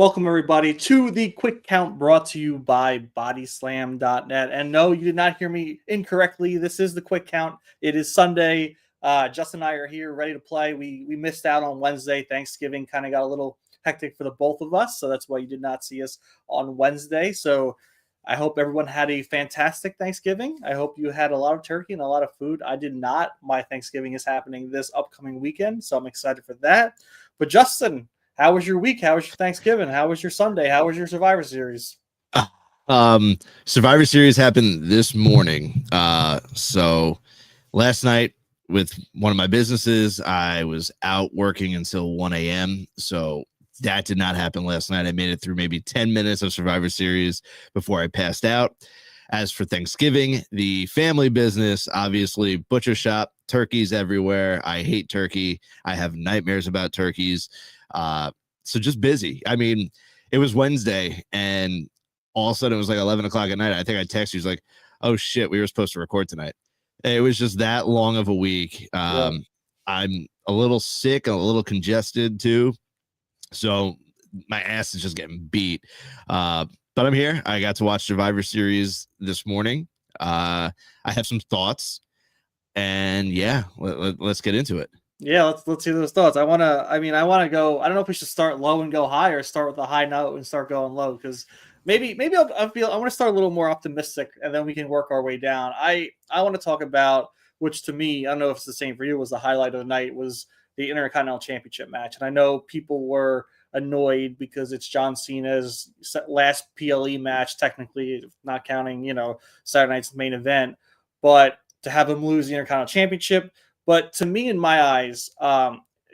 Welcome, everybody, to the Quick Count brought to you by Bodyslam.net. And no, you did not hear me incorrectly. This is the Quick Count. It is Sunday. Justin and I are here ready to play. We missed out on Wednesday. Thanksgiving kind of got a little hectic for the both of us. So that's why you did not see us on Wednesday. So I hope everyone had a fantastic Thanksgiving. I hope you had a lot of turkey and a lot of food. I did not. My Thanksgiving is happening this upcoming weekend, so I'm excited for that. But Justin, how was your week? How was your Thanksgiving? How was your Sunday? How was your Survivor Series? Survivor Series happened this morning. So last night with one of my businesses, I was out working until 1 a.m. So that did not happen last night. I made it through maybe 10 minutes of Survivor Series before I passed out. As for Thanksgiving, the family business, obviously butcher shop, turkeys everywhere. I hate turkey. I have nightmares about turkeys. So just busy. I mean, it was Wednesday and all of a sudden it was like 11 o'clock at night. I think I texted you, was like, oh shit, we were supposed to record tonight. It was just that long of a week. I'm a little sick and a little congested too. So my ass is just getting beat. But I'm here. I got to watch Survivor Series this morning. I have some thoughts and yeah, let's get into it. Yeah, let's hear those thoughts. I want to go. I don't know if we should start low and go high or start with a high note and start going low, because maybe I want to start a little more optimistic and then we can work our way down. I want to talk about, which to me, I don't know if it's the same for you, was the highlight of the night, was the Intercontinental Championship match. And I know people were annoyed because it's John Cena's last PLE match, technically, not counting, Saturday night's main event, but to have him lose the Intercontinental Championship. But to me, in my eyes,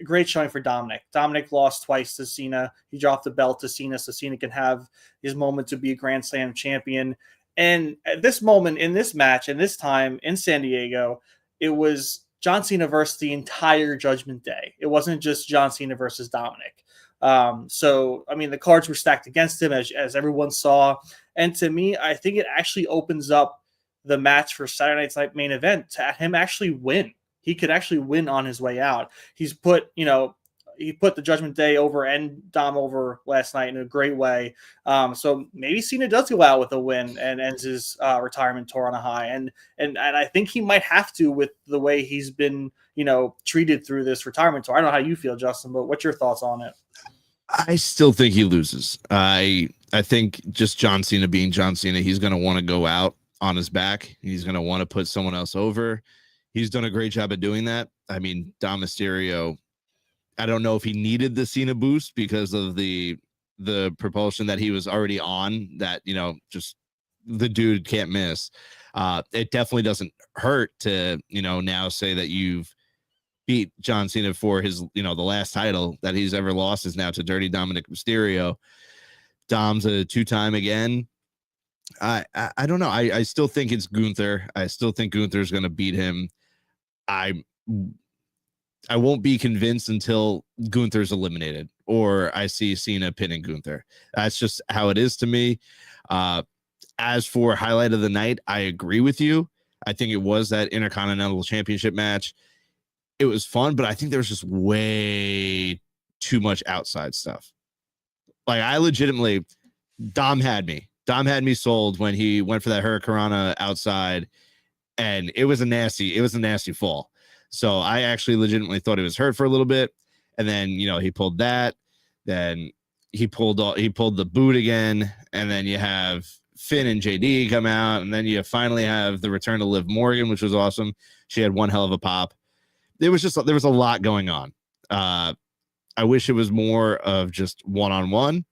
great showing for Dominic. Dominic lost twice to Cena. He dropped the belt to Cena so Cena can have his moment to be a Grand Slam champion. And at this moment in this match, and this time in San Diego, it was John Cena versus the entire Judgment Day. It wasn't just John Cena versus Dominic. So, I mean, the cards were stacked against him, as everyone saw. And to me, I think it actually opens up the match for Saturday night's main event to him actually win. He could actually win on his way out. He put the Judgment Day over and Dom over last night in a great way. So maybe Cena does go out with a win and ends his retirement tour on a high. And I think he might have to, with the way he's been, treated through this retirement tour. I don't know how you feel, Justin, but what's your thoughts on it? I still think he loses. I think just John Cena being John Cena, he's going to want to go out on his back. He's going to want to put someone else over. He's done a great job of doing that. I mean, Dom Mysterio, I don't know if he needed the Cena boost because of the propulsion that he was already on, that, just the dude can't miss. It definitely doesn't hurt to, now say that you've beat John Cena for his, the last title that he's ever lost is now to Dirty Dominic Mysterio. Dom's a two-time again. I don't know. I still think it's Gunther. I still think Gunther's going to beat him. I won't be convinced until Gunther's eliminated or I see Cena pinning Gunther. That's just how it is to me. As for highlight of the night, I agree with you. I think it was that Intercontinental Championship match. It was fun, but I think there was just way too much outside stuff. Like, I legitimately, Dom had me sold when he went for that Hurricanrana outside, and it was a nasty fall. So I actually legitimately thought he was hurt for a little bit, and then he pulled that, then he pulled the boot again, and then you have Finn and JD come out, and then you finally have the return of Liv Morgan, which was awesome. She had one hell of a pop. There was a lot going on. I wish it was more of just one-on-one,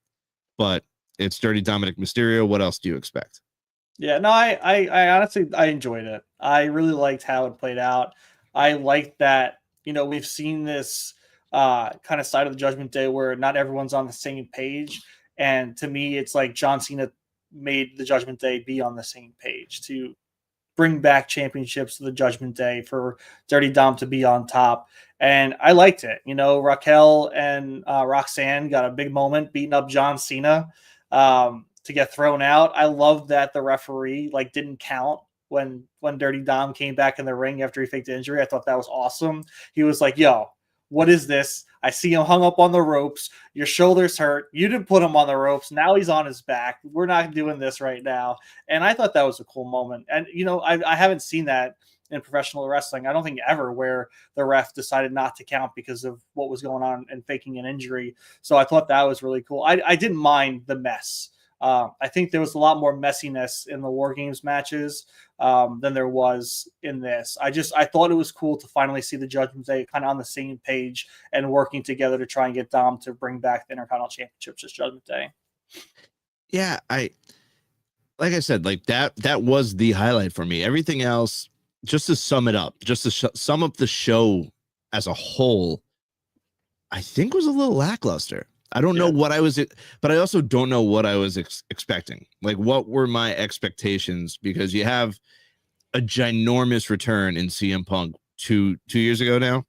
but it's Dirty Dominic Mysterio. What else do you expect? Yeah, no, I honestly, I enjoyed it. I really liked how it played out. I liked that, we've seen this kind of side of the Judgment Day where not everyone's on the same page. And to me, it's like John Cena made the Judgment Day be on the same page to bring back championships to the Judgment Day, for Dirty Dom to be on top. And I liked it. Raquel and Roxanne got a big moment beating up John Cena to get thrown out. I love that the referee didn't count when Dirty Dom came back in the ring after he faked the injury. I thought that was awesome. He was like, yo, what is this? I see him hung up on the ropes. Your shoulder's hurt. You didn't put him on the ropes. Now he's on his back. We're not doing this right now. And I thought that was a cool moment. And, I haven't seen that in professional wrestling. I don't think ever where the ref decided not to count because of what was going on and faking an injury. So I thought that was really cool. I didn't mind the mess. I think there was a lot more messiness in the War Games matches than there was in this. I thought it was cool to finally see the Judgment Day kind of on the same page and working together to try and get Dom to bring back the Intercontinental Championships as Judgment Day. Yeah, like I said, like that was the highlight for me. Everything else, just to sum it up, just to sum up the show as a whole, I think was a little lackluster. I don't know what I was, but I also don't know what I was expecting. Like, what were my expectations? Because you have a ginormous return in CM Punk two years ago now,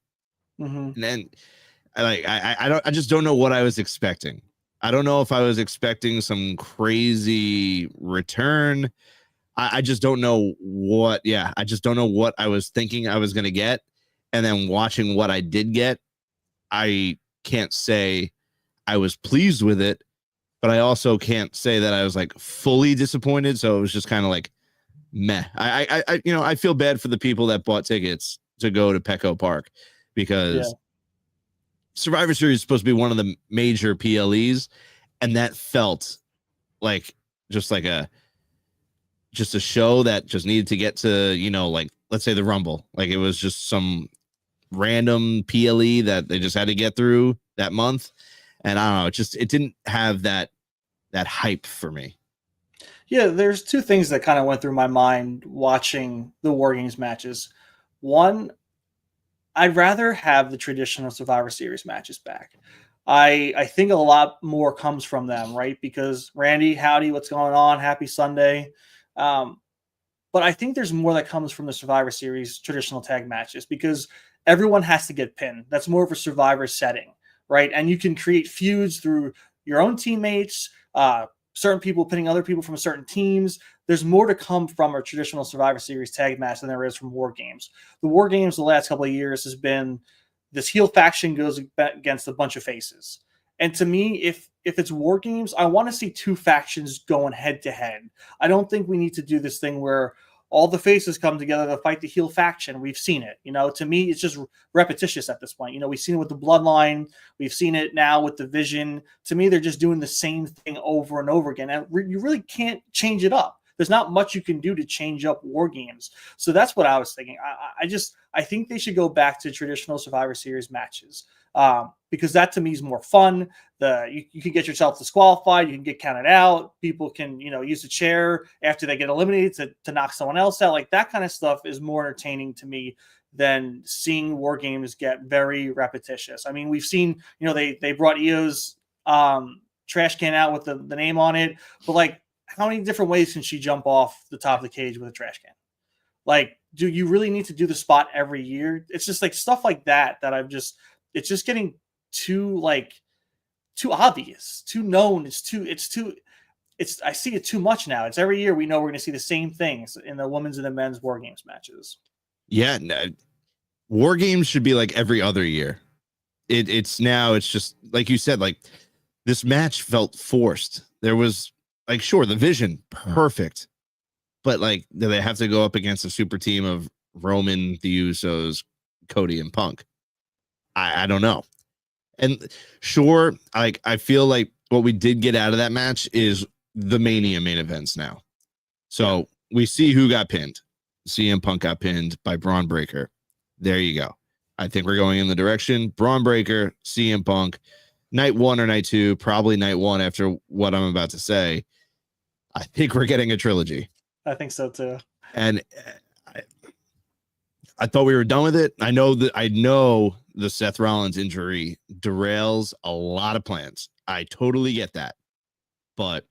and then I just don't know what I was expecting. I don't know if I was expecting some crazy return. I just don't know what. Yeah, I just don't know what I was thinking I was going to get, and then watching what I did get, I can't say I was pleased with it, but I also can't say that I was like fully disappointed. So it was just kind of like meh. I feel bad for the people that bought tickets to go to Petco Park because Survivor Series is supposed to be one of the major PLEs, and that felt like just a show that just needed to get to, like, let's say the Rumble. Like, it was just some random PLE that they just had to get through that month. And I don't know, it didn't have that hype for me. Yeah, there's two things that kind of went through my mind watching the War Games matches. One, I'd rather have the traditional Survivor Series matches back. I think a lot more comes from them, right? Because Randy, howdy, what's going on? Happy Sunday. But I think there's more that comes from the Survivor Series traditional tag matches because everyone has to get pinned. That's more of a Survivor setting. Right. And you can create feuds through your own teammates, certain people pinning other people from certain teams. There's more to come from a traditional Survivor Series tag match than there is from War Games. The War Games the last couple of years has been this heel faction goes against a bunch of faces. And to me, if it's War Games, I want to see two factions going head to head. I don't think we need to do this thing where all the faces come together to fight the heel faction. We've seen it. To me, it's just repetitious at this point. We've seen it with the Bloodline. We've seen it now with the Vision. To me, they're just doing the same thing over and over again. And you really can't change it up. There's not much you can do to change up War Games. So that's what I was thinking. I think they should go back to traditional Survivor Series matches because that to me is more fun. You can get yourself disqualified. You can get counted out. People can, use the chair after they get eliminated to knock someone else out. Like that kind of stuff is more entertaining to me than seeing War Games get very repetitious. I mean, we've seen, they brought Io's trash can out with the name on it, but like, how many different ways can she jump off the top of the cage with a trash can? Like, do you really need to do the spot every year? It's just like stuff like that it's just getting too obvious, too known. I see it too much now. It's every year we know we're going to see the same things in the women's and the men's War Games matches. Yeah. No, War Games should be like every other year. It's just like you said, like this match felt forced. There was like, sure, the Vision, perfect. But like, do they have to go up against a super team of Roman, the Usos, Cody, and Punk? I don't know. And sure, like I feel like what we did get out of that match is the Mania main events now. So we see who got pinned. CM Punk got pinned by Braun Breaker. There you go. I think we're going in the direction. Braun Breaker, CM Punk, night one or night two, probably night one after what I'm about to say. I think we're getting a trilogy. I think so too. And I thought we were done with it. I know the Seth Rollins injury derails a lot of plans. I totally get that. But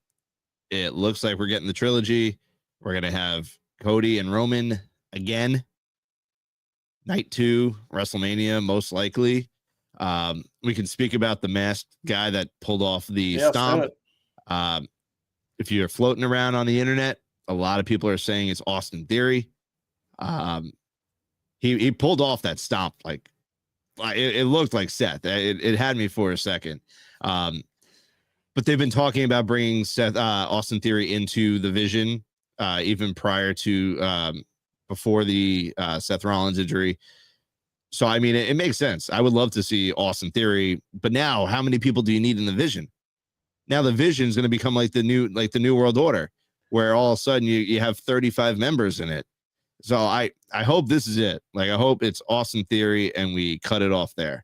it looks like we're getting the trilogy. We're going to have Cody and Roman again. Night 2, WrestleMania, most likely. We can speak about the masked guy that pulled off the stomp. If you're floating around on the internet, a lot of people are saying it's Austin Theory. He pulled off that stomp like it looked like Seth. It had me for a second. But they've been talking about bringing Austin Theory into the Vision, even prior to before the Seth Rollins injury. So, I mean, it makes sense. I would love to see Austin Theory, but now how many people do you need in the Vision? Now the Vision is going to become like the new World Order, where all of a sudden you have 35 members in it. So I hope this is it. Like, I hope it's Austin Theory and we cut it off there,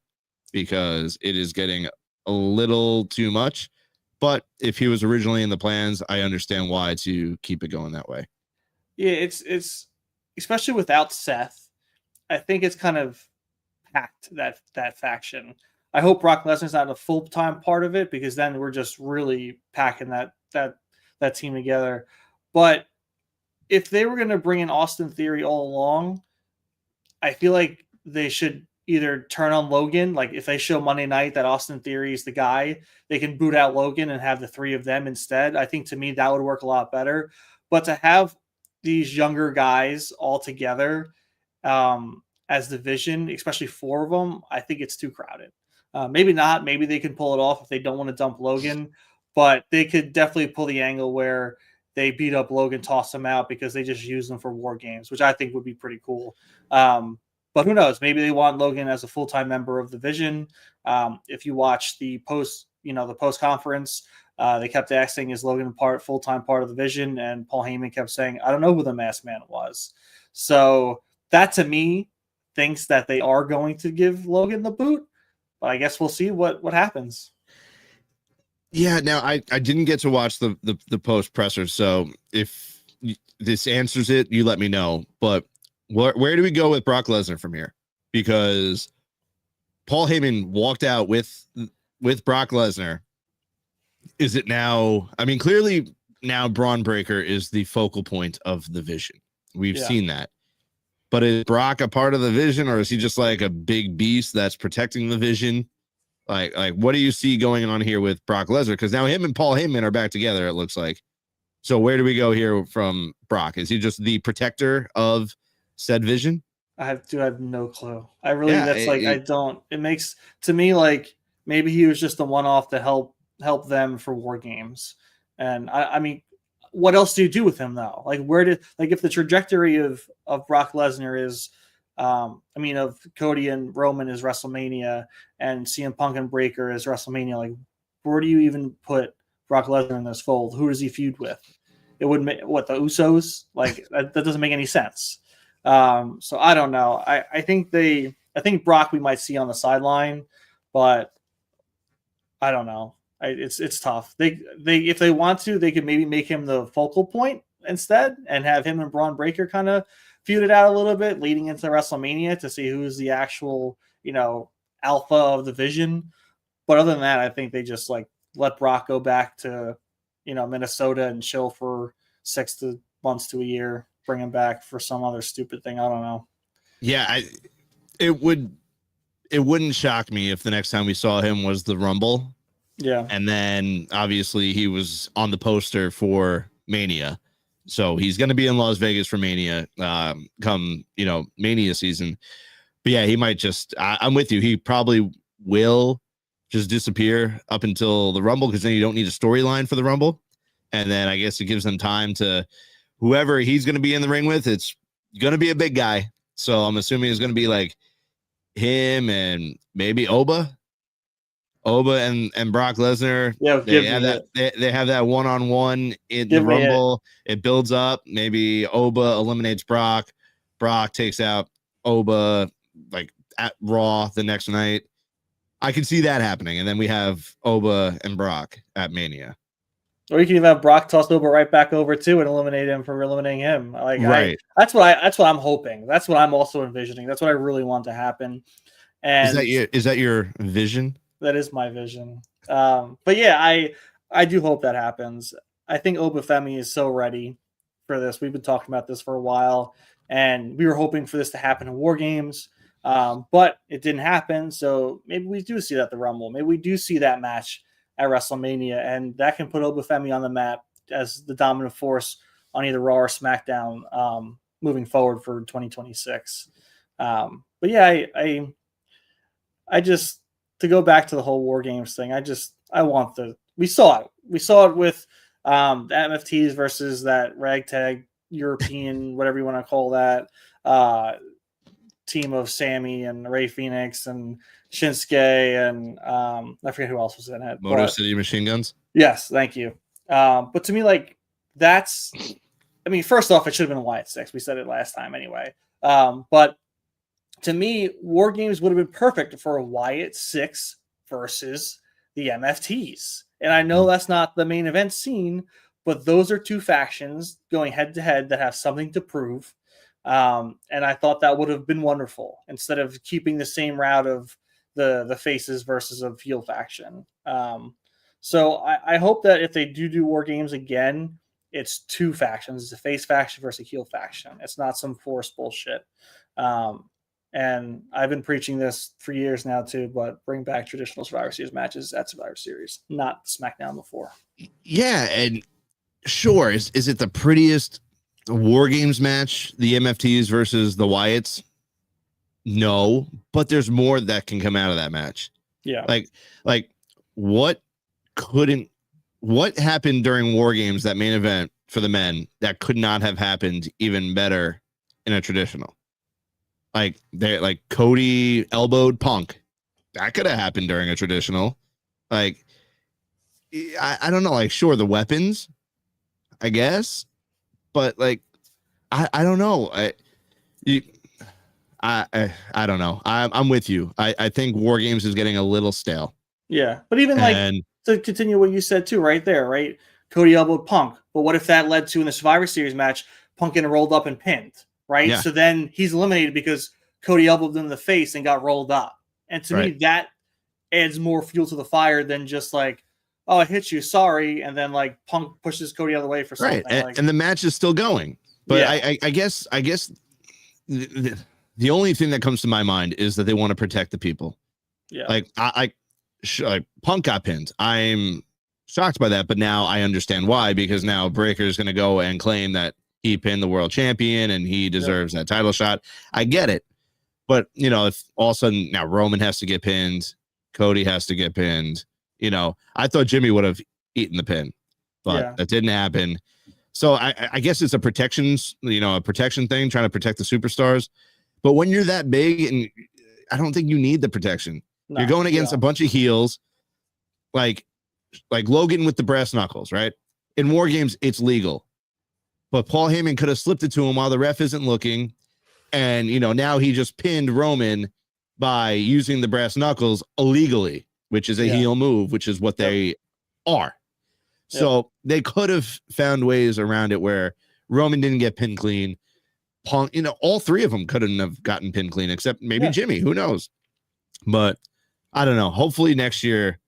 because it is getting a little too much. But if he was originally in the plans, I understand why to keep it going that way. Yeah, it's especially without Seth, I think it's kind of packed that faction. I hope Brock Lesnar's not a full-time part of it, because then we're just really packing that team together. But if they were going to bring in Austin Theory all along, I feel like they should either turn on Logan. Like, if they show Monday night that Austin Theory is the guy, they can boot out Logan and have the three of them instead. I think, to me, that would work a lot better. But to have these younger guys all together as the Vision, especially four of them, I think it's too crowded. Maybe not. Maybe they can pull it off if they don't want to dump Logan, but they could definitely pull the angle where they beat up Logan, toss him out because they just use them for war games, which I think would be pretty cool. But who knows? Maybe they want Logan as a full-time member of the Vision. If you watch the post conference, they kept asking, is Logan full-time part of the Vision? And Paul Heyman kept saying, I don't know who the masked man was. So that, to me, thinks that they are going to give Logan the boot. But I guess we'll see what happens. Yeah, now I didn't get to watch the post presser, so if this answers it, you let me know. But where do we go with Brock Lesnar from here? Because Paul Heyman walked out with Brock Lesnar. Is it now? I mean, clearly now Braun Breaker is the focal point of the Vision. We've seen that. But is Brock a part of the Vision, or is he just like a big beast that's protecting the Vision? Like what do you see going on here with Brock Lesnar? Because now him and Paul Heyman are back together, it looks like. So where do we go here from Brock? Is he just the protector of said Vision? I have no clue. I really, I don't. It makes, to me, like maybe he was just the one-off to help them for war games. And I mean, what else do you do with him though? Like, if the trajectory of Brock Lesnar is, of Cody and Roman is WrestleMania and CM Punk and Breaker is WrestleMania, like, where do you even put Brock Lesnar in this fold? Who does he feud with? It would make the Usos? Like, that doesn't make any sense. So I don't know. I think Brock we might see on the sideline, but I don't know. It's tough. They if they want to, they could maybe make him the focal point instead and have him and Braun Breaker kind of feud it out a little bit leading into WrestleMania to see who's the actual, alpha of the Vision. But other than that, I think they just like let Brock go back to, Minnesota and chill for 6 months to a year, bring him back for some other stupid thing. I don't know. Yeah, it wouldn't shock me if the next time we saw him was the Rumble. Yeah. And then obviously he was on the poster for Mania. So he's going to be in Las Vegas for Mania come, Mania season. But yeah, he might just, I'm with you. He probably will just disappear up until the Rumble, because then you don't need a storyline for the Rumble. And then I guess it gives them time to, whoever he's going to be in the ring with, it's going to be a big guy. So I'm assuming it's going to be like him and maybe Oba and Brock Lesnar. Yeah, they have that one-on-one in the Rumble. It builds up. Maybe Oba eliminates Brock. Brock takes out Oba like at Raw the next night. I can see that happening, and then we have Oba and Brock at Mania. Or you can even have Brock toss Oba right back over too and eliminate him for eliminating him. Like, right. That's what I'm hoping. That's what I'm also envisioning. That's what I really want to happen. And is that your vision? That is my vision. But yeah, I do hope that happens. I think Oba Femi is so ready for this. We've been talking about this for a while, and we were hoping for this to happen in War Games, but it didn't happen. So maybe we do see that at the Rumble. Maybe we do see that match at WrestleMania, and that can put Oba Femi on the map as the dominant force on either Raw or SmackDown moving forward for 2026. But yeah, I just to go back to the whole War Games thing. I want we saw it. We saw it with the MFTs versus that ragtag European, whatever you want to call that, team of Sammy and Ray Phoenix and Shinsuke and I forget who else was in it. Motor City Machine Guns. Yes, thank you. But to me, like that's, I mean, first off, it should have been Wyatt 6. We said it last time anyway. But to me, War Games would have been perfect for a Wyatt 6 versus the MFTs. And I know that's not the main event scene, but those are two factions going head to head that have something to prove. And I thought that would have been wonderful instead of keeping the same route of the faces versus a heel faction. So I hope that if they do War Games again, it's two factions. It's a face faction versus a heel faction. It's not some forced bullshit. And I've been preaching this for years now too, but bring back traditional Survivor Series matches at Survivor Series, not SmackDown before. Yeah, and sure, is it the prettiest War Games match, the MFTs versus the Wyatts? No, but there's more that can come out of that match. Yeah. Like what happened during War Games, that main event for the men, that could not have happened even better in a traditional? Like Cody elbowed Punk. That could have happened during a traditional. Like, I don't know. Like, sure, the weapons, I guess, but like, I don't know. I don't know. I'm with you. I think War Games is getting a little stale. Yeah, but even to continue what you said too, right there, right? Cody elbowed Punk, but what if that led to in the Survivor Series match, Punk getting rolled up and pinned, right? Yeah. So then he's eliminated because Cody elbowed him in the face and got rolled up. And to me, that adds more fuel to the fire than just like, oh, I hit you, sorry, and then like Punk pushes Cody out of the way for something. Right, and the match is still going. But yeah. I guess the only thing that comes to my mind is that they want to protect the people. Yeah, like Punk got pinned. I'm shocked by that, but now I understand why, because now Breakker is going to go and claim that he pinned the world champion and he deserves that title shot. I get it. But, you know, if all of a sudden now Roman has to get pinned, Cody has to get pinned, you know, I thought Jimmy would have eaten the pin, but that didn't happen. So I guess it's a protection thing, trying to protect the superstars. But when you're that big, and I don't think you need the protection. No, you're going against a bunch of heels, like Logan with the brass knuckles, right? In War Games, it's legal. But Paul Heyman could have slipped it to him while the ref isn't looking. And, you know, now he just pinned Roman by using the brass knuckles illegally, which is a heel move, which is what they are. So they could have found ways around it where Roman didn't get pinned clean. Punk, you know, all three of them couldn't have gotten pinned clean, except maybe Jimmy. Who knows? But I don't know. Hopefully next year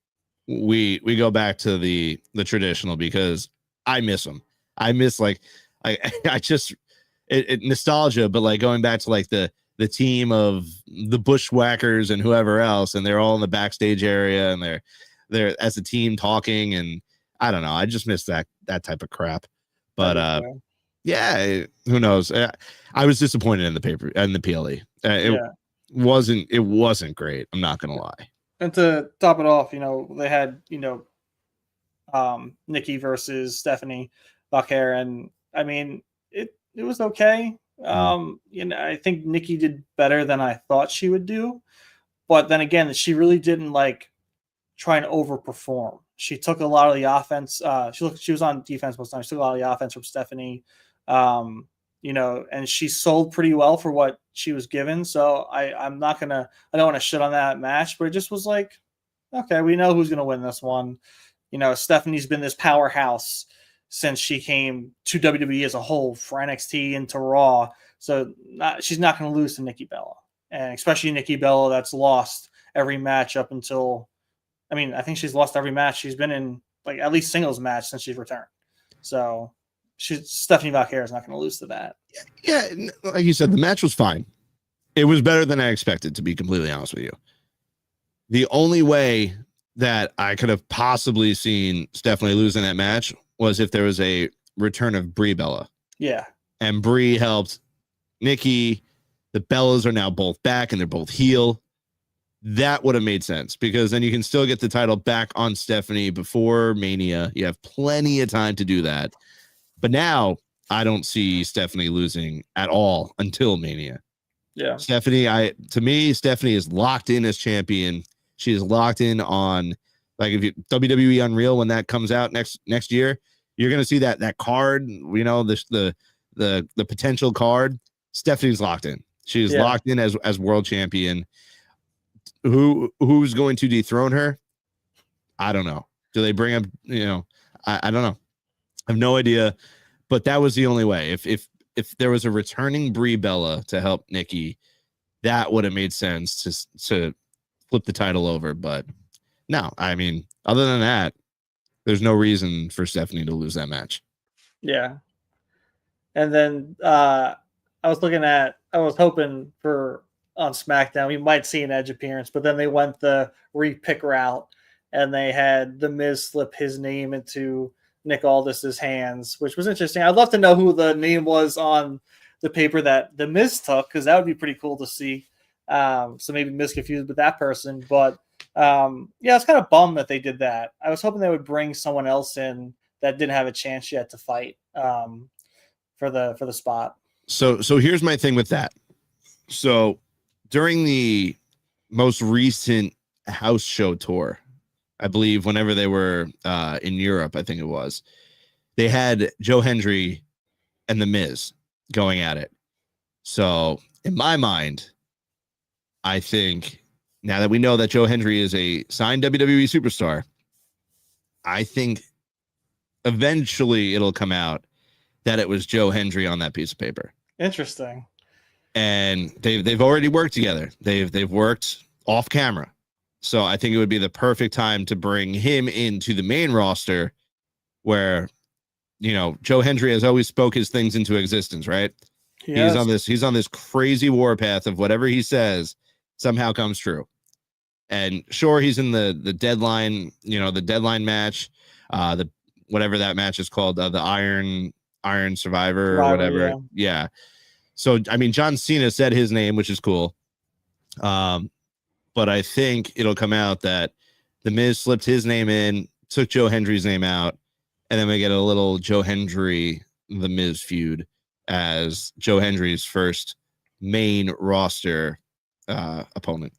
we go back to the traditional, because I miss them. I miss I just nostalgia, but like going back to like the team of the Bushwhackers and whoever else, and they're all in the backstage area and they're as a team talking, and I don't know. I just miss that type of crap. But who knows? I was disappointed in the PLE. It wasn't great. I'm not gonna lie. And to top it off, you know, they had, you know, Nikki versus Stephanie Buckhair, and I mean, it was okay. You know, I think Nikki did better than I thought she would do, but then again, she really didn't like try and overperform. She took a lot of the offense. She was on defense most of the time. She took a lot of the offense from Stephanie. You know, and she sold pretty well for what she was given. So I don't want to shit on that match, but it just was like, okay, we know who's going to win this one. You know, Stephanie's been this powerhouse since she came to WWE as a whole, for NXT and to Raw. So she's not going to lose to Nikki Bella, and especially Nikki Bella, that's lost every match up until, I mean, I think she's lost every match she's been in, like at least singles match since she's returned. So Stephanie Buckhair is not going to lose to that. Yeah, like you said, the match was fine. It was better than I expected, to be completely honest with you. The only way that I could have possibly seen Stephanie losing that match was if there was a return of Brie Bella. Yeah. And Brie helped Nikki. The Bellas are now both back and they're both heel. that would have made sense, because then you can still get the title back on Stephanie before Mania. You have plenty of time to do that. But now I don't see Stephanie losing at all until Mania. Yeah. Stephanie is locked in as champion. She is locked in on, like, if you WWE Unreal, when that comes out next year, you're gonna see that card, the potential card. Stephanie's locked in. She's locked in as world champion. Who's going to dethrone her? I don't know. Do they bring up, I don't know. I have no idea, but that was the only way. If there was a returning Brie Bella to help Nikki, that would have made sense to flip the title over. But no, I mean, other than that, there's no reason for Stephanie to lose that match. Yeah. And then I was hoping for on SmackDown we might see an Edge appearance, but then they went the re-pick route and they had The Miz slip his name into Nick Aldis's hands, which was interesting. I'd love to know who the name was on the paper that The Miz took, because that would be pretty cool to see. So maybe Miz confused with that person, but I was kind of bummed that they did that. I was hoping they would bring someone else in that didn't have a chance yet to fight for the spot. So here's my thing with that. So during the most recent house show tour, I believe whenever they were in Europe, I think it was, they had Joe Hendry and The Miz going at it. So in my mind, I think now that we know that Joe Hendry is a signed WWE superstar, I think eventually it'll come out that it was Joe Hendry on that piece of paper. Interesting. And they've already worked together. They've worked off camera. So I think it would be the perfect time to bring him into the main roster where, Joe Hendry has always spoke his things into existence, right? He's on this crazy warpath of whatever he says somehow comes true. And sure, he's in the deadline, the deadline match, the whatever that match is called, the Iron Survivor or whatever. Yeah. So I mean, John Cena said his name, which is cool. But I think it'll come out that The Miz slipped his name in, took Joe Hendry's name out, and then we get a little Joe Hendry The Miz feud as Joe Hendry's first main roster opponent.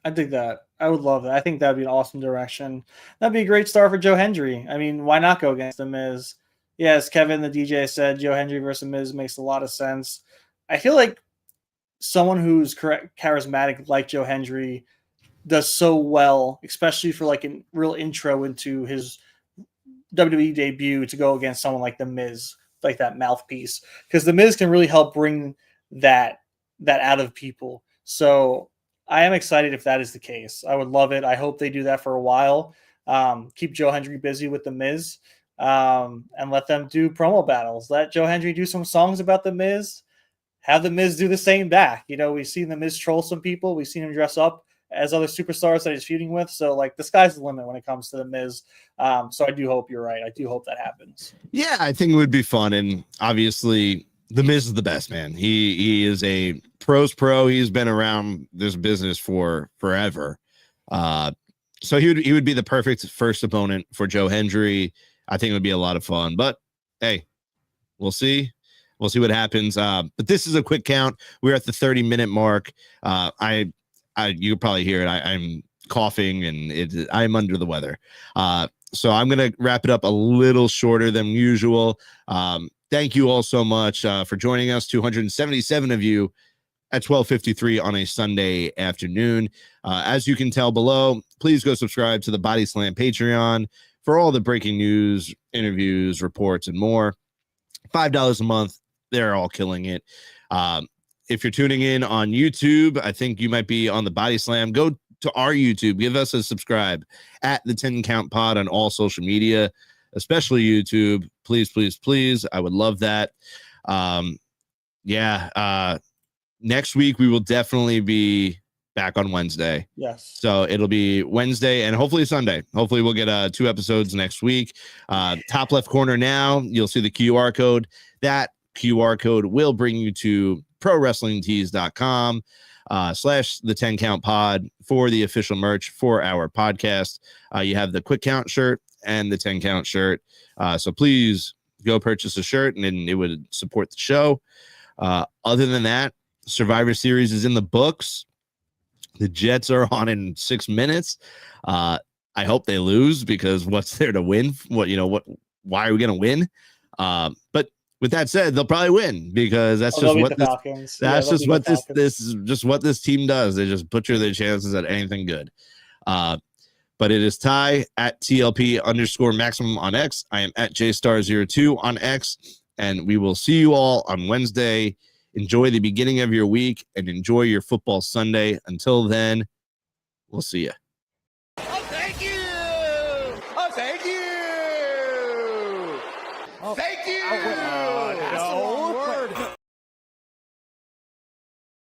I dig that. I would love that. I think that'd be an awesome direction. That'd be a great start for Joe Hendry. I mean, why not go against The Miz? Yes, Kevin, the DJ, said Joe Hendry versus Miz makes a lot of sense. I feel like someone who's charismatic like Joe Hendry does so well, especially for like a real intro into his WWE debut, to go against someone like The Miz, like that mouthpiece, because The Miz can really help bring that out of people. So I am excited if that is the case. I would love it. I hope they do that for a while. Keep Joe Hendry busy with The Miz, and let them do promo battles. Let Joe Hendry do some songs about The Miz. Have The Miz do the same back. We've seen The Miz troll some people. We've seen him dress up as other superstars that he's feuding with. So, like, the sky's the limit when it comes to The Miz. So I do hope you're right. I do hope that happens. Yeah, I think it would be fun. And obviously, The Miz is the best, man. He is a pros pro. He's been around this business for forever. So he would be the perfect first opponent for Joe Hendry. I think it would be a lot of fun. But, hey, we'll see. We'll see what happens. But this is a quick count. We're at the 30-minute mark. You can probably hear it. I'm coughing and I'm under the weather. So I'm going to wrap it up a little shorter than usual. Thank you all so much for joining us. 277 of you at 12:53 on a Sunday afternoon. As you can tell below, please go subscribe to the Body Slam Patreon for all the breaking news, interviews, reports, and more. $5 a month. They're all killing it. If you're tuning in on YouTube, I think you might be on the Body Slam. Go to our YouTube. Give us a subscribe at the 10 Count Pod on all social media, especially YouTube. Please, please, please. I would love that. Next week we will definitely be back on Wednesday. Yes. So it'll be Wednesday and hopefully Sunday. Hopefully we'll get 2 episodes next week. Top left corner now, you'll see the QR code. That QR code will bring you to prowrestlingtees.com / the 10 count pod for the official merch for our podcast. You have the quick count shirt and the 10 count shirt. So please go purchase a shirt and then it would support the show. Other than that, Survivor Series is in the books. The Jets are on in 6 minutes. I hope they lose because what's there to win? Why are we going to win? But with that said, they'll probably win because that's just what this team does. They just butcher their chances at anything good. But it is Ty at TLP_maximum on X. I am at JStar02 on X, and we will see you all on Wednesday. Enjoy the beginning of your week and enjoy your football Sunday. Until then, we'll see you. Oh, thank you. Oh, thank you. Oh, thank you.